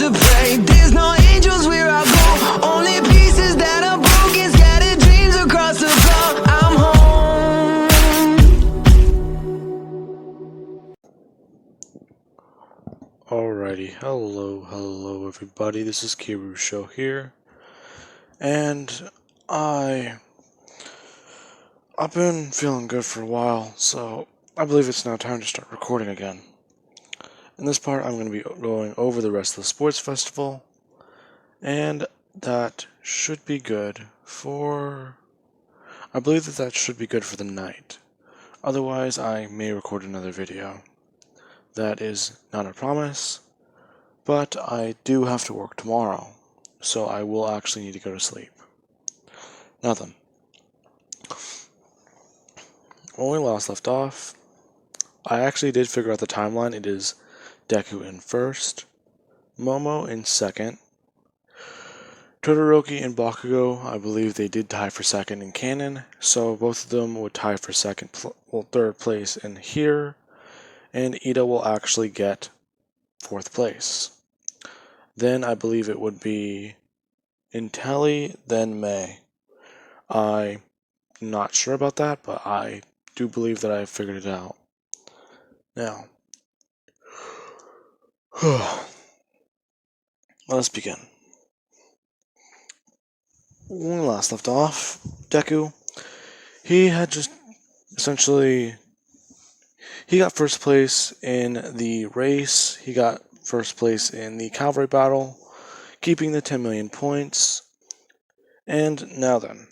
to pray. There's no angels where I go, only pieces that are broken, scattered dreams across the floor. I'm home. Alrighty, hello everybody, this is Kiru Show here, and I've been feeling good for a while, so I believe it's now time to start recording again. In this part, I'm going to be going over the rest of the sports festival, and that should be good for... I believe that should be good for the night. Otherwise, I may record another video. That is not a promise, but I do have to work tomorrow, so I will actually need to go to sleep. Now then, when we last left off, I actually did figure out the timeline. It is Deku in first, Momo in second, Todoroki and Bakugo, I believe they did tie for second in canon, so both of them would tie for third place in here, and Ida will actually get fourth place. Then I believe it would be Intelli, then May. I'm not sure about that, but I do believe that I figured it out. Now, let's begin. When we last left off, Deku, he had just essentially... He got first place in the race, he got first place in the cavalry battle, keeping the 10 million points. And now then,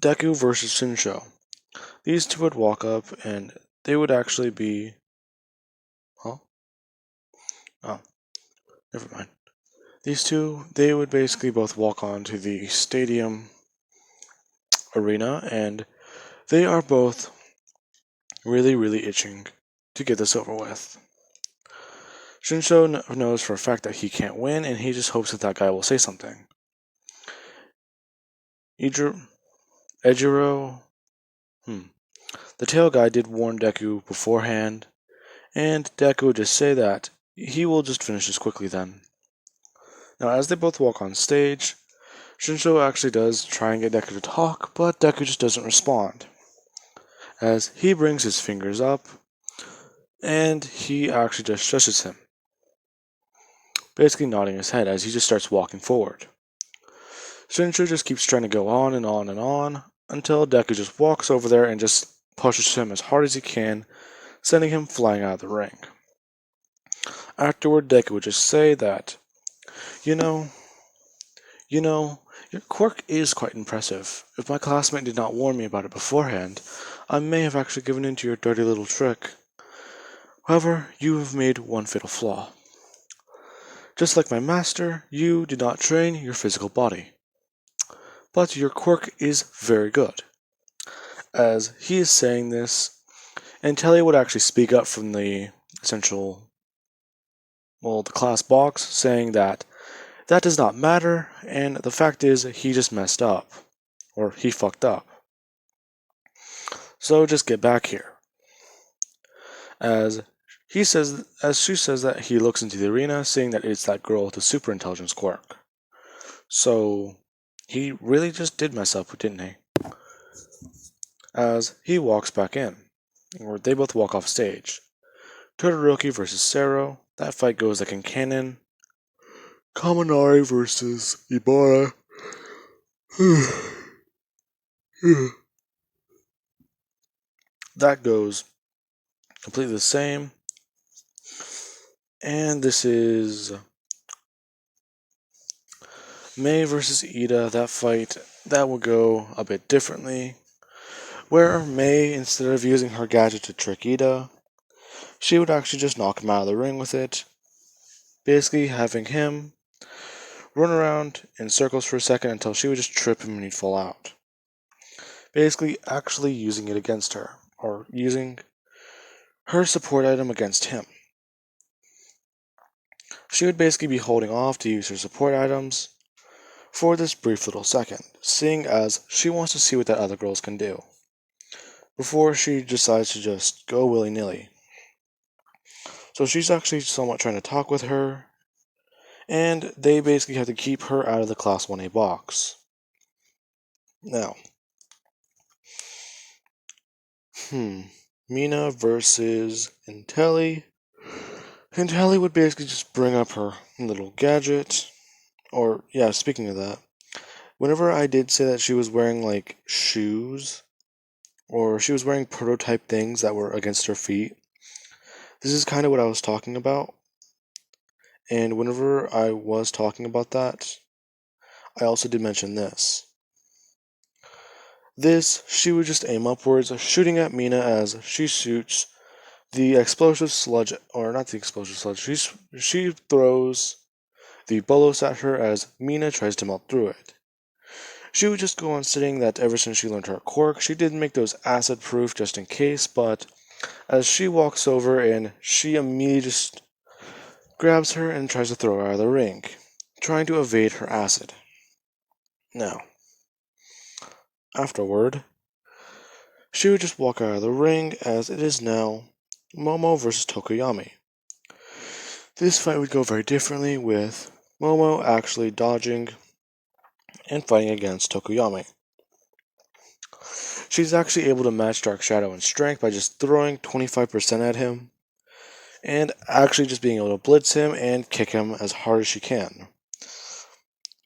Deku versus Shinsho. These two would walk up and they would actually be... Oh, never mind. These two, they would basically both walk onto the stadium arena, and they are both really itching to get this over with. Shinsho knows for a fact that he can't win, and he just hopes that that guy will say something. Ejiro... The tail guy did warn Deku beforehand, and Deku would just say that he will just finish this quickly then. Now, as they both walk on stage, Shinsho actually does try and get Deku to talk, but Deku just doesn't respond, as he brings his fingers up, and he actually just shushes him, basically nodding his head as he just starts walking forward. Shinsho just keeps trying to go on and on and on, until Deku just walks over there and just pushes him as hard as he can, sending him flying out of the ring. Afterward, Deku would just say that, you know, your quirk is quite impressive. If my classmate did not warn me about it beforehand, I may have actually given in to your dirty little trick. However, you have made one fatal flaw. Just like my master, you did not train your physical body. But your quirk is very good. As he is saying this, Intelli would actually speak up from the the class box, saying that does not matter, and the fact is, he just messed up. Or he fucked up. So just get back here. As she says that he looks into the arena, seeing that it's that girl with the super intelligence quirk. So he really just did mess up, didn't he? As he walks back in, or they both walk off stage. Todoroki versus Sero. That fight goes like in canon. Kaminari versus Ibarra. That goes completely the same. And this is Mei versus Ida. That fight, that will go a bit differently. Where Mei, instead of using her gadget to trick Ida, she would actually just knock him out of the ring with it. Basically having him run around in circles for a second until she would just trip him and he'd fall out. Basically actually using it against her, or using her support item against him. She would basically be holding off to use her support items for this brief little second, seeing as she wants to see what that other girls can do, before she decides to just go willy-nilly. So she's actually somewhat trying to talk with her, and they basically have to keep her out of the Class 1A box. Now, Mina versus Intelli. Intelli would basically just bring up her little gadget. Or, yeah, speaking of that, whenever I did say that she was wearing, like, shoes, or she was wearing prototype things that were against her feet, this is kind of what I was talking about. And whenever I was talking about that, I also did mention this. She would just aim upwards, shooting at Mina as she shoots the explosive sludge, or not the explosive sludge, she throws the bolos at her as Mina tries to melt through it. She would just go on stating that ever since she learned her quirk, she did make those acid proof just in case, but as she walks over and she immediately just grabs her and tries to throw her out of the ring, trying to evade her acid. Now, afterward, she would just walk out of the ring as it is now Momo versus Tokoyami. This fight would go very differently, with Momo actually dodging and fighting against Tokoyami. She's actually able to match Dark Shadow in strength by just throwing 25% at him, and actually just being able to blitz him and kick him as hard as she can.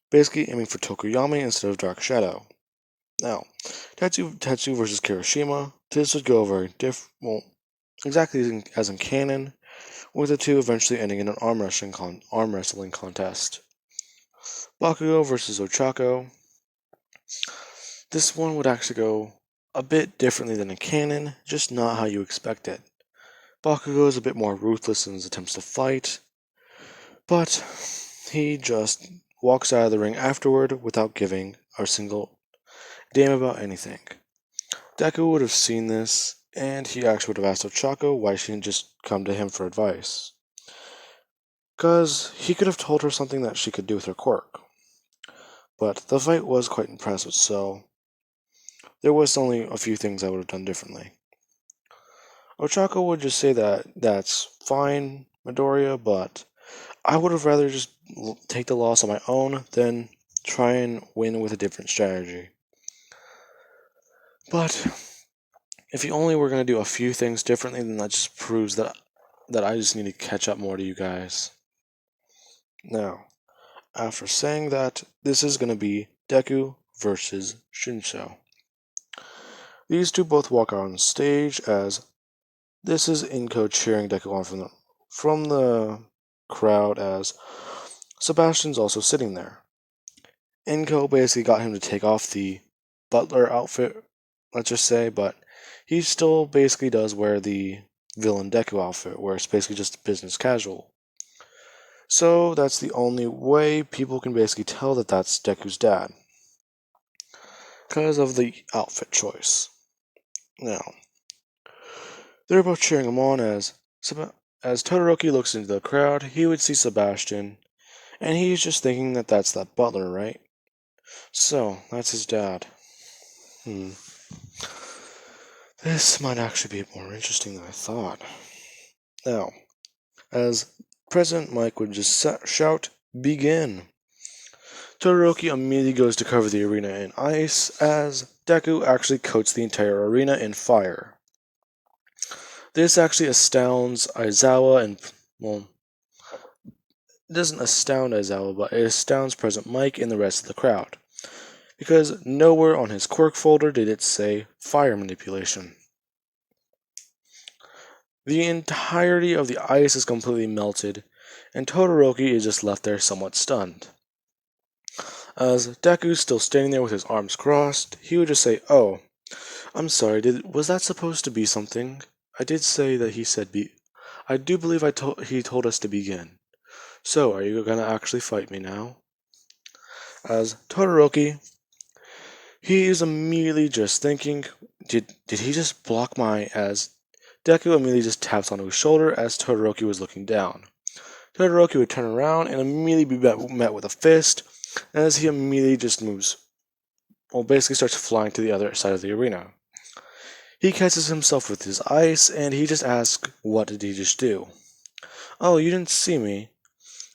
Basically aiming for Tokoyami instead of Dark Shadow. Now, Tetsu versus Kirishima. This would go very exactly as in canon, with the two eventually ending in an arm wrestling contest. Bakugo versus Ochako. This one would actually go a bit differently than in canon, just not how you expect it. Bakugo is a bit more ruthless in his attempts to fight, but he just walks out of the ring afterward without giving a single damn about anything. Deku would have seen this, and he actually would have asked Ochako why she didn't just come to him for advice. Because he could have told her something that she could do with her quirk. But the fight was quite impressive, so there was only a few things I would have done differently. Ochako would just say that that's fine, Midoriya, but I would have rather just take the loss on my own than try and win with a different strategy. But if you only were going to do a few things differently, then that just proves that I just need to catch up more to you guys. Now, after saying that, this is going to be Deku versus Shinso. These two both walk out on stage as this is Inko cheering Deku on from the crowd as Sebastian's also sitting there. Inko basically got him to take off the butler outfit, let's just say, but he still basically does wear the villain Deku outfit, where it's basically just business casual. So that's the only way people can basically tell that that's Deku's dad, because of the outfit choice. Now, they're both cheering him on as Todoroki looks into the crowd. He would see Sebastian, and he's just thinking that that's that butler, right? So, that's his dad. This might actually be more interesting than I thought. Now, as President Mike would just shout, "Begin!" Todoroki immediately goes to cover the arena in ice, as Deku actually coats the entire arena in fire. This actually astounds Aizawa and, well, it doesn't astound Aizawa, but it astounds President Mike and the rest of the crowd, because nowhere on his quirk folder did it say fire manipulation. The entirety of the ice is completely melted, and Todoroki is just left there somewhat stunned. As Deku's still standing there with his arms crossed, he would just say, "Oh, I'm sorry, was that supposed to be something? I did say that he said I do believe he told us to begin. So, are you gonna actually fight me now?" As Todoroki, he is immediately just thinking, did he just block as Deku immediately just taps onto his shoulder as Todoroki was looking down. Todoroki would turn around and immediately be met with a fist, as he immediately just basically starts flying to the other side of the arena. He catches himself with his ice, and he just asks, what did he just do? Oh, you didn't see me.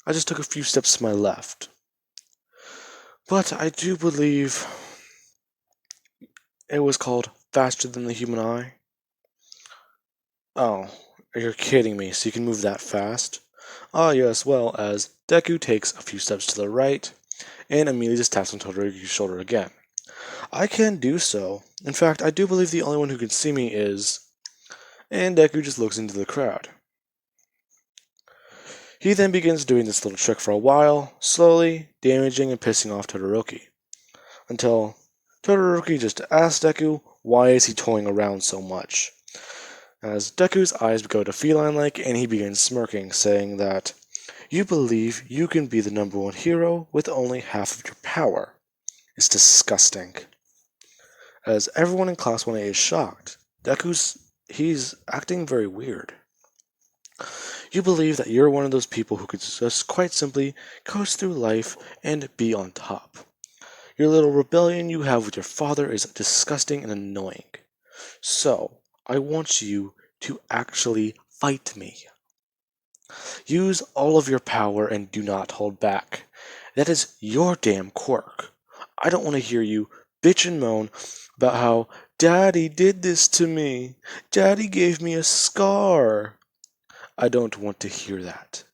I just took a few steps to my left. But I do believe it was called faster than the human eye. Oh, you're kidding me, so you can move that fast? Ah, yes, well, as Deku takes a few steps to the right, and immediately just taps on Todoroki's shoulder again. I can do so. In fact, I do believe the only one who can see me is... And Deku just looks into the crowd. He then begins doing this little trick for a while, slowly damaging and pissing off Todoroki. Until Todoroki just asks Deku why is he toying around so much. As Deku's eyes go to feline-like and he begins smirking, saying that you believe you can be the #1 hero with only half of your power. It's disgusting. As everyone in Class 1A is shocked, he's acting very weird. You believe that you're one of those people who could just quite simply coast through life and be on top. Your little rebellion you have with your father is disgusting and annoying. So, I want you to actually fight me. Use all of your power and do not hold back. That is your damn quirk. I don't want to hear you bitch and moan about how Daddy did this to me. Daddy gave me a scar. I don't want to hear that.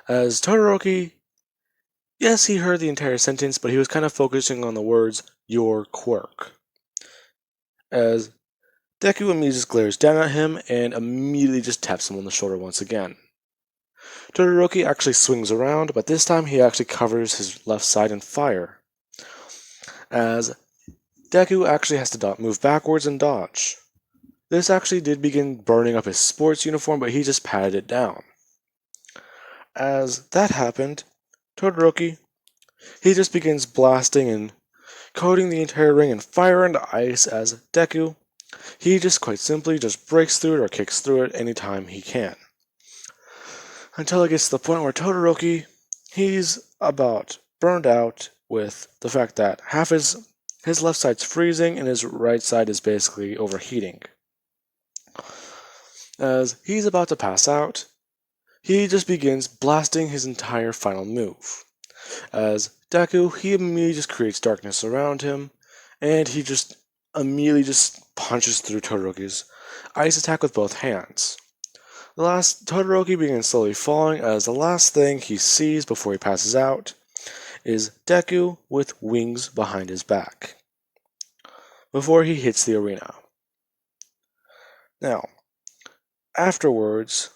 As Todoroki, yes, he heard the entire sentence, but he was kind of focusing on the words, your quirk. As Deku immediately just glares down at him and immediately just taps him on the shoulder once again. Todoroki actually swings around, but this time he actually covers his left side in fire. As Deku actually has to move backwards and dodge. This actually did begin burning up his sports uniform, but he just patted it down. As that happened, Todoroki, he just begins blasting and coating the entire ring in fire and ice as Deku, he just quite simply just breaks through it or kicks through it anytime he can. Until it gets to the point where Todoroki, he's about burned out with the fact that half his left side's freezing and his right side is basically overheating. As he's about to pass out, he just begins blasting his entire final move. As Deku, he immediately just creates darkness around him, and he just immediately just punches through Todoroki's ice attack with both hands. Todoroki begins slowly falling as the last thing he sees before he passes out is Deku with wings behind his back before he hits the arena. Now, afterwards,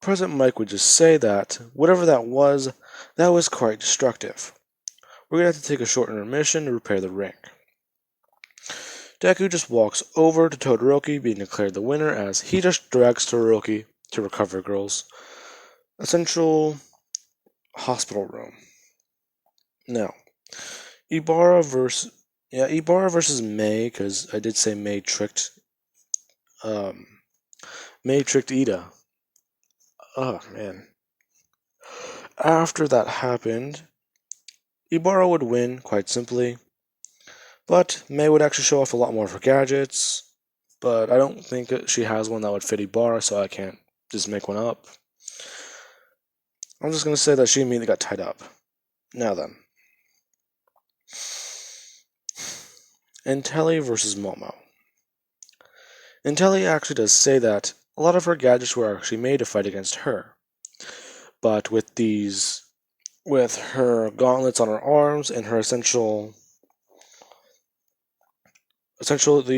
President Mike would just say that whatever that was quite destructive. We're going to have to take a short intermission to repair the ring. Deku just walks over to Todoroki, being declared the winner, as he just drags Todoroki to Recover Girl's essential hospital room. Now, Ibarra versus May, because I did say May tricked Ida. Oh man. After that happened, Ibarra would win quite simply, but May would actually show off a lot more of her gadgets, but I don't think she has one that would fit Ibarra, so I can't just make one up. I'm just going to say that she immediately got tied up. Now then. Intelli versus Momo. Intelli actually does say that a lot of her gadgets were actually made to fight against her. But with her gauntlets on her arms and her essentially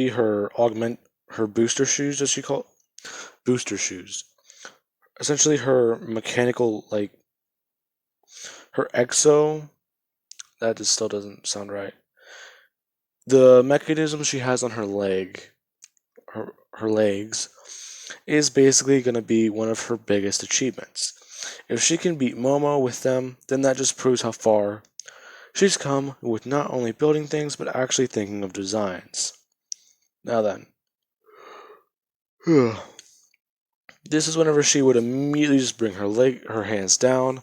her booster shoes, as she call booster shoes. Essentially her mechanical, like her exo, that just still doesn't sound right. The mechanism she has on her legs, is basically going to be one of her biggest achievements. If she can beat Momo with them, then that just proves how far she's come with not only building things, but actually thinking of designs. Now then. This is whenever she would immediately just bring her hands down,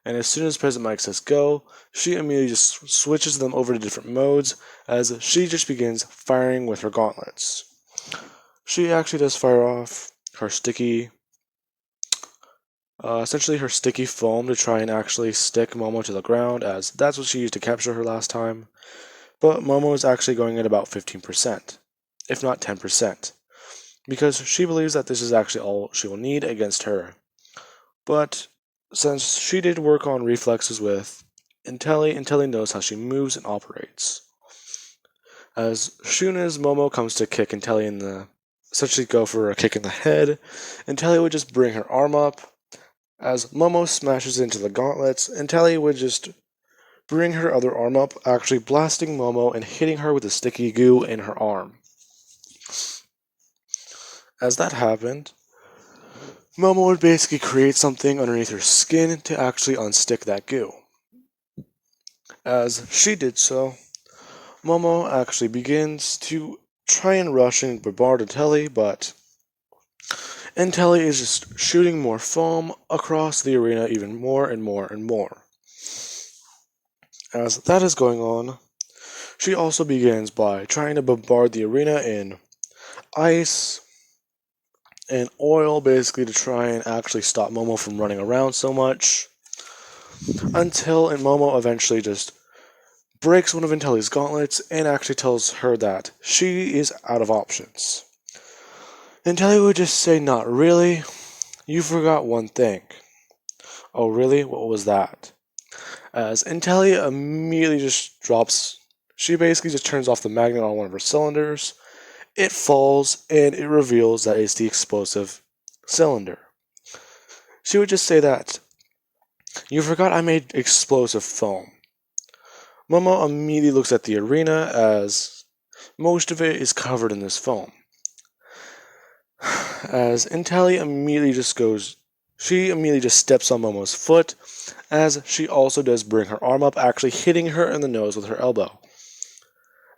and as soon as President Mike says go, she immediately just switches them over to different modes, as she just begins firing with her gauntlets. She actually does fire off her sticky essentially her sticky foam to try and actually stick Momo to the ground, as that's what she used to capture her last time. But Momo is actually going at about 15%, if not 10%, because she believes that this is actually all she will need against her. But since she did work on reflexes with Intelli knows how she moves and operates. As soon as Momo comes to kick Intelli in the essentially go for a kick in the head, Intelli would just bring her arm up. As Momo smashes into the gauntlets, Intelli would just bring her other arm up, actually blasting Momo and hitting her with the sticky goo in her arm. As that happened, Momo would basically create something underneath her skin to actually unstick that goo. As she did so, Momo actually begins to try and rush and bombard Intelli, but Intelli is just shooting more foam across the arena even more and more and more. As that is going on, she also begins by trying to bombard the arena in ice and oil, basically to try and actually stop Momo from running around so much, until Momo eventually just breaks one of Intelli's gauntlets and actually tells her that she is out of options. Intelli would just say, "Not really, you forgot one thing." "Oh really? What was that?" As Intelli immediately just drops, she basically just turns off the magnet on one of her cylinders. It falls, and it reveals that it's the explosive cylinder. She would just say that, "You forgot I made explosive foam." Momo immediately looks at the arena, as most of it is covered in this foam. As Intelli immediately just steps on Momo's foot, as she also does bring her arm up, actually hitting her in the nose with her elbow.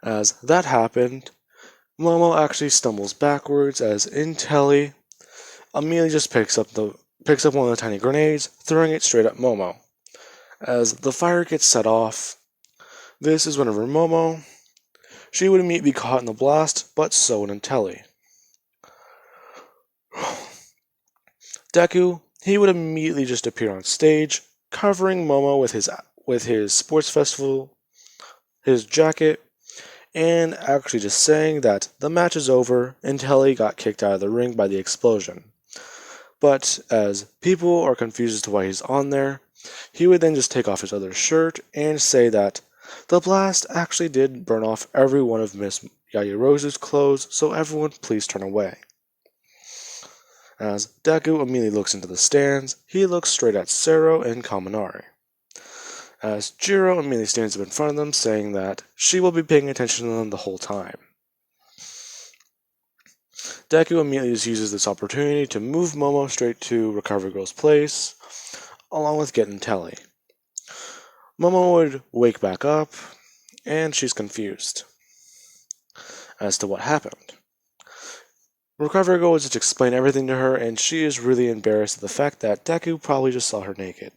As that happened, Momo actually stumbles backwards, as Intelli immediately just picks up one of the tiny grenades, throwing it straight at Momo. As the fire gets set off, this is whenever Momo, she would immediately be caught in the blast, but so would Intelli. Deku, he would immediately just appear on stage, covering Momo with his sports festival, his jacket, and actually just saying that the match is over until he got kicked out of the ring by the explosion. But as people are confused as to why he's on there, he would then just take off his other shirt and say that the blast actually did burn off every one of Miss Yajirozu's clothes, so everyone please turn away. As Deku immediately looks into the stands, he looks straight at Sero and Kaminari. As Jiro immediately stands up in front of them, saying that she will be paying attention to them the whole time. Deku immediately just uses this opportunity to move Momo straight to Recovery Girl's place, along with getting Telly. Momo would wake back up, and she's confused as to what happened. Recovery Girl would just explain everything to her, and she is really embarrassed at the fact that Deku probably just saw her naked.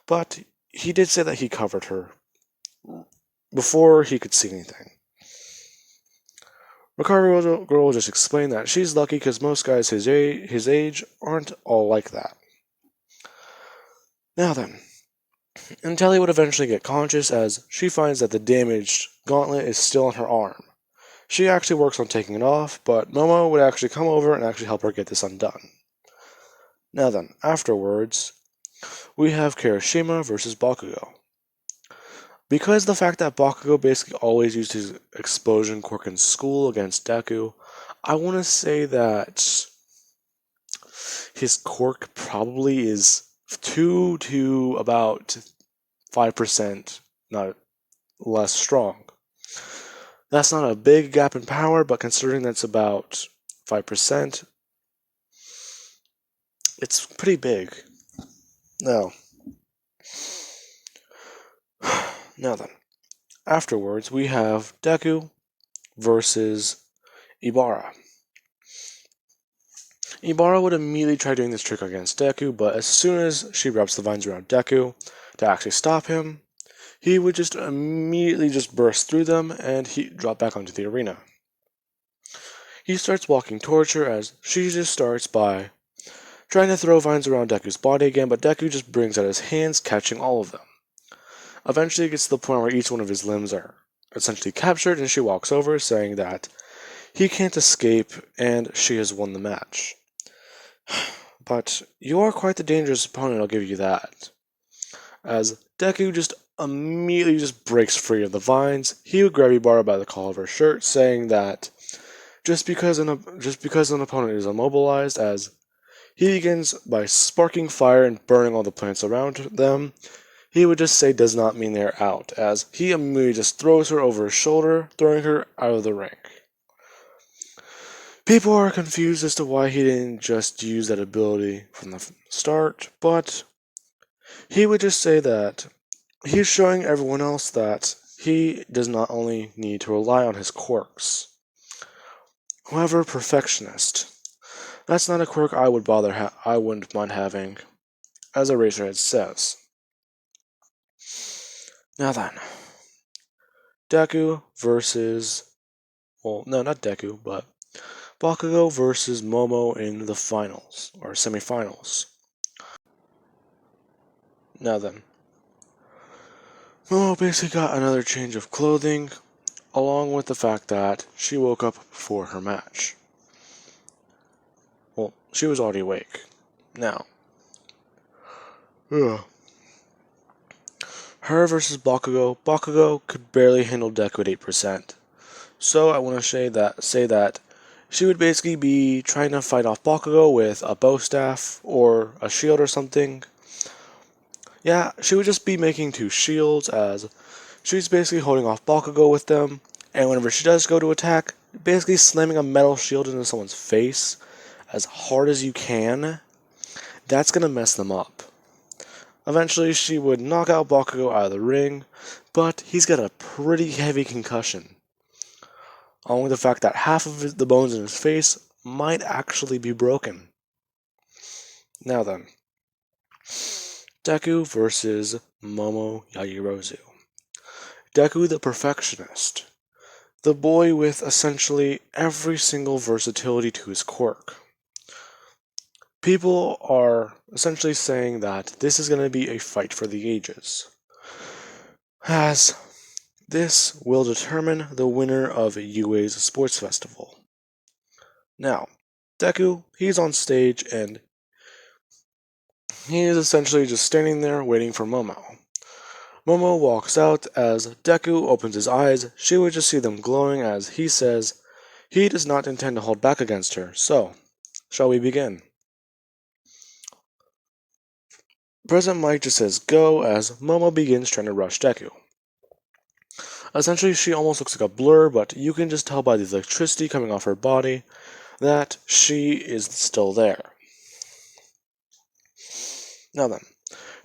But he did say that he covered her before he could see anything. Recovery Girl will just explain that she's lucky because most guys his age aren't all like that. Now then, Intelli would eventually get conscious as she finds that the damaged gauntlet is still on her arm. She actually works on taking it off, but Momo would actually come over and actually help her get this undone. Now then, afterwards, we have Kirishima versus Bakugo. Because the fact that Bakugo basically always used his explosion quirk in school against Deku, I want to say that his quirk probably is 2 to about 5%, not less strong. That's not a big gap in power, but considering that's about 5%, it's pretty big. Now then, afterwards we have Deku versus Ibarra. Ibarra would immediately try doing this trick against Deku, but as soon as she wraps the vines around Deku to actually stop him, he would just immediately just burst through them and he drop back onto the arena. He starts walking towards her as she just starts by trying to throw vines around Deku's body again, but Deku just brings out his hands, catching all of them. Eventually it gets to the point where each one of his limbs are essentially captured, and she walks over, saying that he can't escape and she has won the match. But you are quite the dangerous opponent, I'll give you that. As Deku just immediately just breaks free of the vines, he would grab Yubara by the collar of her shirt, saying that just because an opponent is immobilized, as he begins by sparking fire and burning all the plants around them, he would just say does not mean they're out, as he immediately just throws her over his shoulder, throwing her out of the ring. People are confused as to why he didn't just use that ability from the start, but he would just say that he's showing everyone else that he does not only need to rely on his quirks. However, perfectionist. That's not a quirk I wouldn't mind having, as Eraserhead says. Now then, Deku versus, well, no, not Deku, but Bakugo versus Momo in the finals, or semifinals. Now then, Momo basically got another change of clothing, along with the fact that she woke up before her match. Well, she was already awake. Now, her versus Bakugo. Bakugo could barely handle Deku at 8%. So I want to say that she would basically be trying to fight off Bakugo with a bow staff or a shield or something. Yeah, she would just be making two shields, as she's basically holding off Bakugo with them, and whenever she does go to attack, basically slamming a metal shield into someone's face as hard as you can. That's gonna mess them up. Eventually, she would knock out Bakugo out of the ring, but he's got a pretty heavy concussion, along with the fact that half of the bones in his face might actually be broken. Now then, Deku versus Momo Yajirozu. Deku the Perfectionist. The boy with essentially every single versatility to his quirk. People are essentially saying that this is going to be a fight for the ages, as this will determine the winner of UA's sports festival. Now, Deku, he's on stage and he is essentially just standing there waiting for Momo. Momo walks out. As Deku opens his eyes, she would just see them glowing, as he says he does not intend to hold back against her. So, shall we begin? President Mike just says go, as Momo begins trying to rush Deku. Essentially, she almost looks like a blur, but you can just tell by the electricity coming off her body that she is still there. Now then,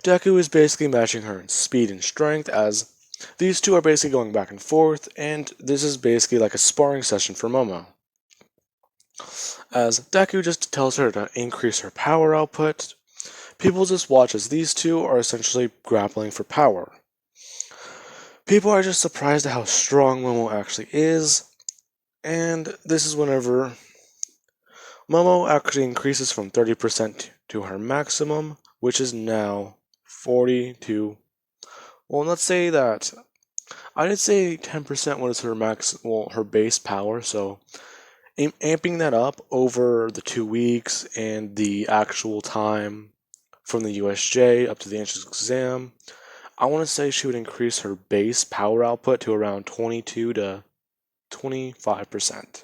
Deku is basically matching her in speed and strength, as these two are basically going back and forth, and this is basically like a sparring session for Momo. As Deku just tells her to increase her power output, people just watch as these two are essentially grappling for power. People are just surprised at how strong Momo actually is, and this is whenever Momo actually increases from 30% to her maximum, which is now 40 to, well, let's say that, I did say 10% was her base power, so amping that up over the 2 weeks and the actual time from the USJ up to the entrance exam, I want to say she would increase her base power output to around 22 to 25%.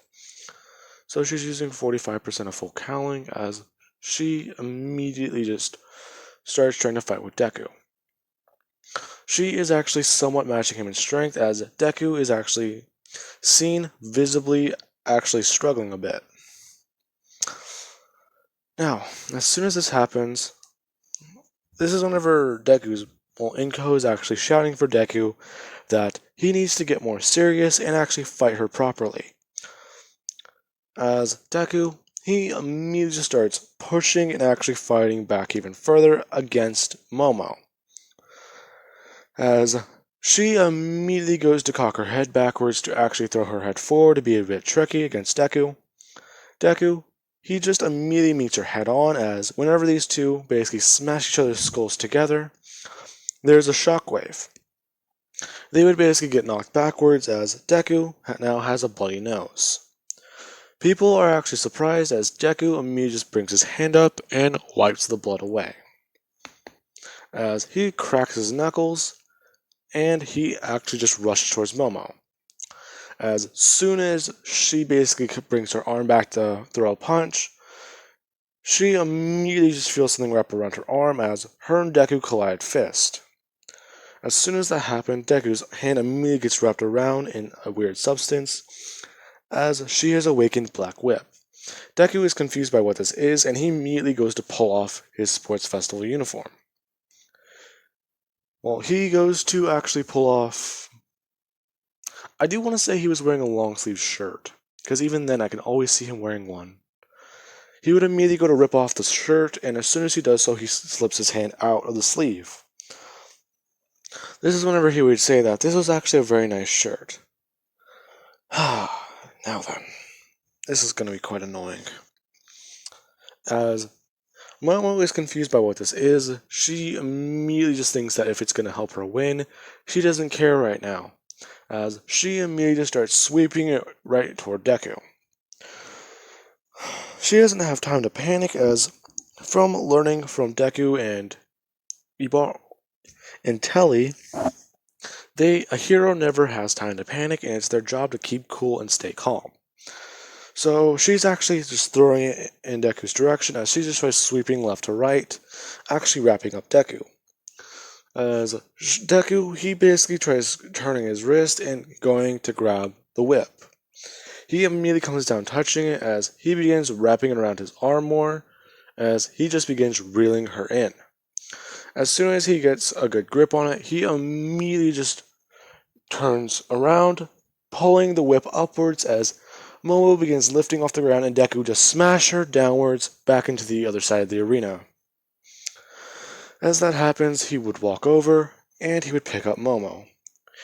So she's using 45% of full cowling, as she immediately just starts trying to fight with Deku. She is actually somewhat matching him in strength, as Deku is actually seen visibly actually struggling a bit. Now, as soon as this happens, this is whenever Inko is actually shouting for Deku that he needs to get more serious and actually fight her properly. As Deku, he immediately starts pushing and actually fighting back even further against Momo. As she immediately goes to cock her head backwards to actually throw her head forward to be a bit tricky against Deku. Deku he just immediately meets her head on, as whenever these two basically smash each other's skulls together, there's a shockwave. They would basically get knocked backwards, as Deku now has a bloody nose. People are actually surprised, as Deku immediately just brings his hand up and wipes the blood away, as he cracks his knuckles and he actually just rushes towards Momo. As soon as she basically brings her arm back to throw a punch, she immediately just feels something wrap around her arm, as her and Deku collide fist. As soon as that happened, Deku's hand immediately gets wrapped around in a weird substance, as she has awakened Black Whip. Deku is confused by what this is, and he immediately goes to pull off his sports festival uniform. Well, he goes to actually pull off... I do want to say he was wearing a long sleeve shirt, because even then I can always see him wearing one. He would immediately go to rip off the shirt, and as soon as he does so, he slips his hand out of the sleeve. This is whenever he would say that this was actually a very nice shirt. Now then, this is going to be quite annoying. As Momo is confused by what this is, she immediately just thinks that if it's going to help her win, she doesn't care right now, as she immediately starts sweeping it right toward Deku. She doesn't have time to panic, as from learning from Deku and Ibar and Telly, a hero never has time to panic, and it's their job to keep cool and stay calm. So she's actually just throwing it in Deku's direction, as she just tries sweeping left to right, actually wrapping up Deku. As Deku, he basically tries turning his wrist and going to grab the whip. He immediately comes down touching it, as he begins wrapping it around his arm more, as he just begins reeling her in. As soon as he gets a good grip on it, he immediately just turns around, pulling the whip upwards, as Momo begins lifting off the ground and Deku just smashes her downwards back into the other side of the arena. As that happens, he would walk over and he would pick up Momo.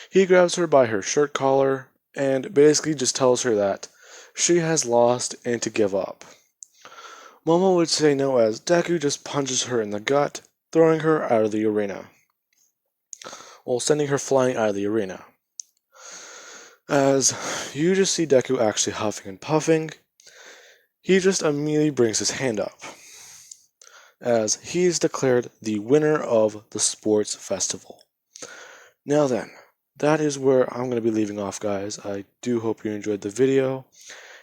He grabs her by her shirt collar and basically just tells her that she has lost and to give up. Momo would say no, as Deku just punches her in the gut, throwing her out of the arena, while sending her flying out of the arena. As you just see Deku actually huffing and puffing, he just immediately brings his hand up, as he is declared the winner of the sports festival. Now then, that is where I'm going to be leaving off, guys. I do hope you enjoyed the video,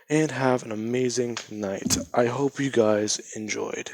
and have an amazing night. I hope you guys enjoyed.